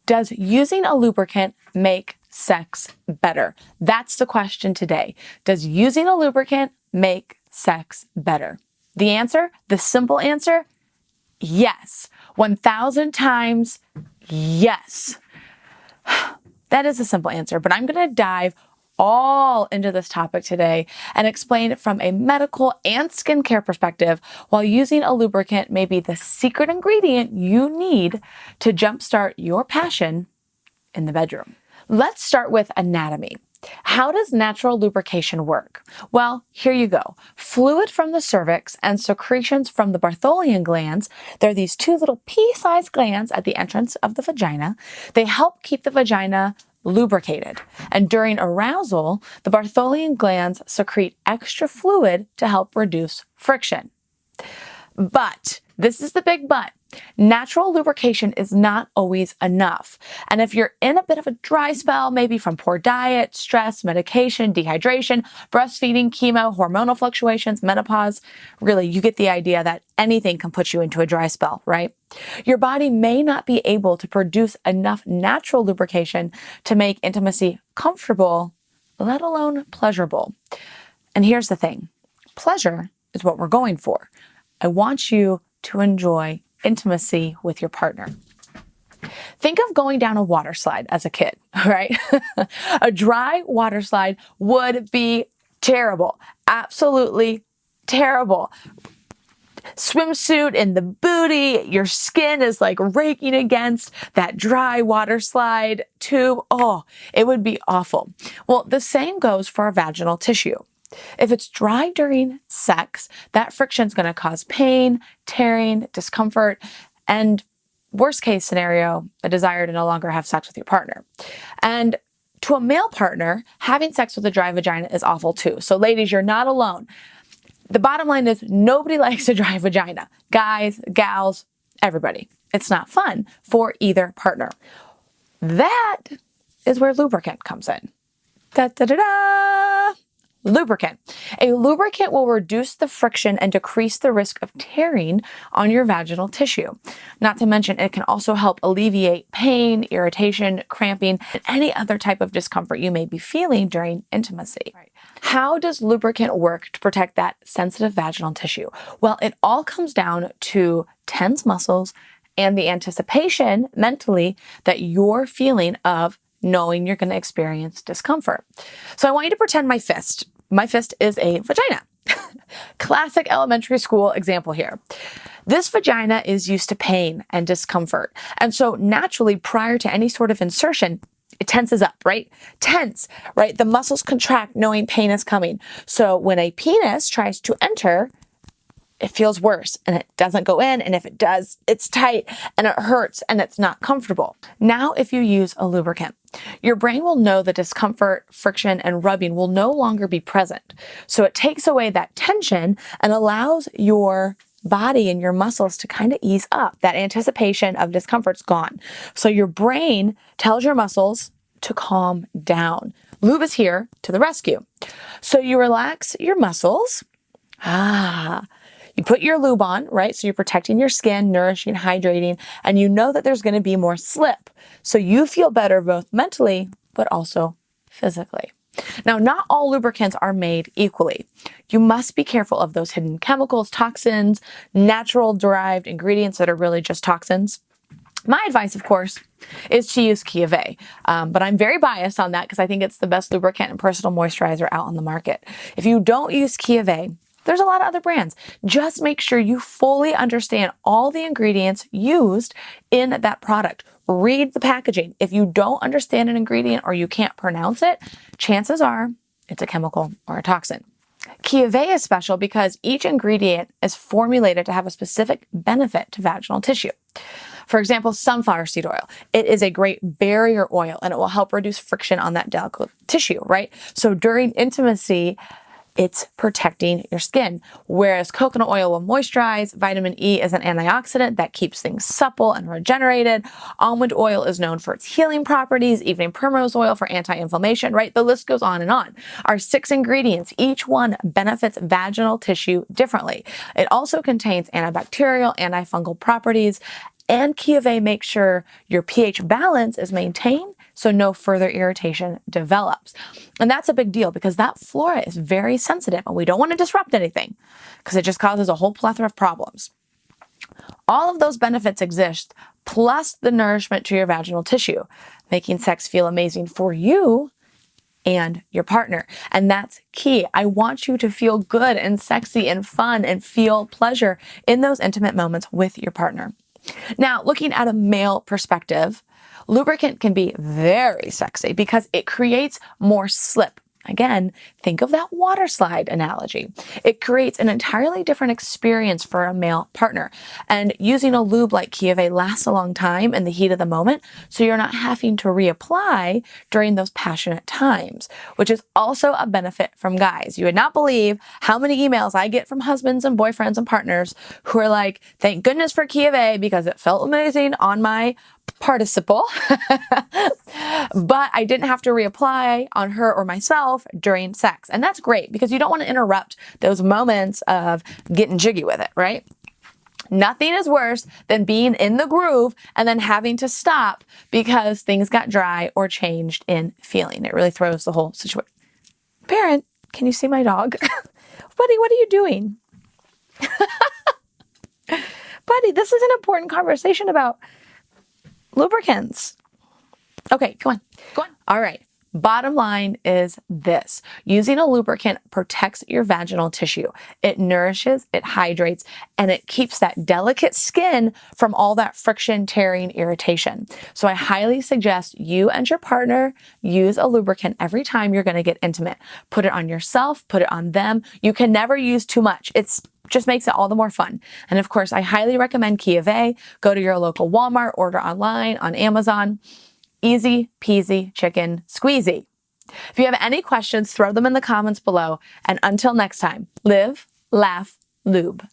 Does using a lubricant make sex better? That's the question today. Does using a lubricant make sex better? The answer, the simple answer, yes. 1,000 times yes. That is a simple answer, but I'm going to dive all into this topic today and explain it from a medical and skincare perspective, while using a lubricant may be the secret ingredient you need to jumpstart your passion in the bedroom. Let's start with anatomy. How does natural lubrication work? Well, here you go. Fluid from the cervix and secretions from the Bartholian glands. They're these two little pea-sized glands at the entrance of the vagina. They help keep the vagina lubricated. And during arousal, the Bartholian glands secrete extra fluid to help reduce friction. But, this is the big but, natural lubrication is not always enough. And if you're in a bit of a dry spell, maybe from poor diet, stress, medication, dehydration, breastfeeding, chemo, hormonal fluctuations, menopause, really, you get the idea that anything can put you into a dry spell, right? Your body may not be able to produce enough natural lubrication to make intimacy comfortable, let alone pleasurable. And here's the thing, pleasure is what we're going for. I want you to enjoy intimacy with your partner. Think of going down a water slide as a kid, right? A dry water slide would be terrible, absolutely terrible. Swimsuit in the booty, your skin is like raking against that dry water slide tube. Oh, it would be awful. Well, the same goes for our vaginal tissue. If it's dry during sex, that friction is going to cause pain, tearing, discomfort, and worst case scenario, a desire to no longer have sex with your partner. And to a male partner, having sex with a dry vagina is awful too. So ladies, you're not alone. The bottom line is nobody likes a dry vagina. Guys, gals, everybody. It's not fun for either partner. That is where lubricant comes in. Da da da da! Lubricant. A lubricant will reduce the friction and decrease the risk of tearing on your vaginal tissue. Not to mention, it can also help alleviate pain, irritation, cramping, and any other type of discomfort you may be feeling during intimacy. Right. How does lubricant work to protect that sensitive vaginal tissue? Well, it all comes down to tense muscles and the anticipation mentally that you're feeling of knowing you're going to experience discomfort. So I want you to pretend my fist is a vagina. Classic elementary school example here. This vagina is used to pain and discomfort. And so naturally, prior to any sort of insertion, it tenses up, right? Tense, right? The muscles contract knowing pain is coming. So when a penis tries to enter, it feels worse and it doesn't go in. And if it does, it's tight and it hurts and it's not comfortable. Now, if you use a lubricant, your brain will know the discomfort, friction, and rubbing will no longer be present. So it takes away that tension and allows your body and your muscles to kind of ease up. That anticipation of discomfort's gone. So your brain tells your muscles to calm down. Lube is here to the rescue. So you relax your muscles. You put your lube on, right? So you're protecting your skin, nourishing, hydrating, and you know that there's going to be more slip. So you feel better both mentally, but also physically. Now, not all lubricants are made equally. You must be careful of those hidden chemicals, toxins, natural derived ingredients that are really just toxins. My advice, of course, is to use Chiavaye, but I'm very biased on that because I think it's the best lubricant and personal moisturizer out on the market. If you don't use Chiavaye, there's a lot of other brands. Just make sure you fully understand all the ingredients used in that product. Read the packaging. If you don't understand an ingredient or you can't pronounce it, chances are it's a chemical or a toxin. Chiavaye is special because each ingredient is formulated to have a specific benefit to vaginal tissue. For example, sunflower seed oil. It is a great barrier oil and it will help reduce friction on that delicate tissue, right? So during intimacy, it's protecting your skin. Whereas coconut oil will moisturize, vitamin E is an antioxidant that keeps things supple and regenerated. Almond oil is known for its healing properties, evening primrose oil for anti-inflammation, right? The list goes on and on. Our 6 ingredients, each one benefits vaginal tissue differently. It also contains antibacterial, antifungal properties, And Chiavaye makes sure your pH balance is maintained so no further irritation develops. And that's a big deal because that flora is very sensitive and we don't want to disrupt anything because it just causes a whole plethora of problems. All of those benefits exist, plus the nourishment to your vaginal tissue, making sex feel amazing for you and your partner. And that's key. I want you to feel good and sexy and fun and feel pleasure in those intimate moments with your partner. Now, looking at a male perspective, lubricant can be very sexy because it creates more slip. Again, think of that water slide analogy. It creates an entirely different experience for a male partner. And using a lube like Chiavaye lasts a long time in the heat of the moment, so you're not having to reapply during those passionate times, which is also a benefit from guys. You would not believe how many emails I get from husbands and boyfriends and partners who are like, thank goodness for Chiavaye because it felt amazing on my participle, but I didn't have to reapply on her or myself during sex. And that's great because you don't want to interrupt those moments of getting jiggy with it, right? Nothing is worse than being in the groove and then having to stop because things got dry or changed in feeling. It really throws the whole situation. Parent, can you see my dog? Buddy, what are you doing? Buddy, this is an important conversation about lubricants. Okay, go on. All right. Bottom line is this. Using a lubricant protects your vaginal tissue. It nourishes, it hydrates, and it keeps that delicate skin from all that friction, tearing, irritation. So I highly suggest you and your partner use a lubricant every time you're going to get intimate. Put it on yourself, put it on them. You can never use too much. It's just makes it all the more fun. And of course, I highly recommend Chiavaye. Go to your local Walmart, order online, on Amazon. Easy peasy chicken squeezy. If you have any questions, throw them in the comments below. And until next time, live, laugh, lube.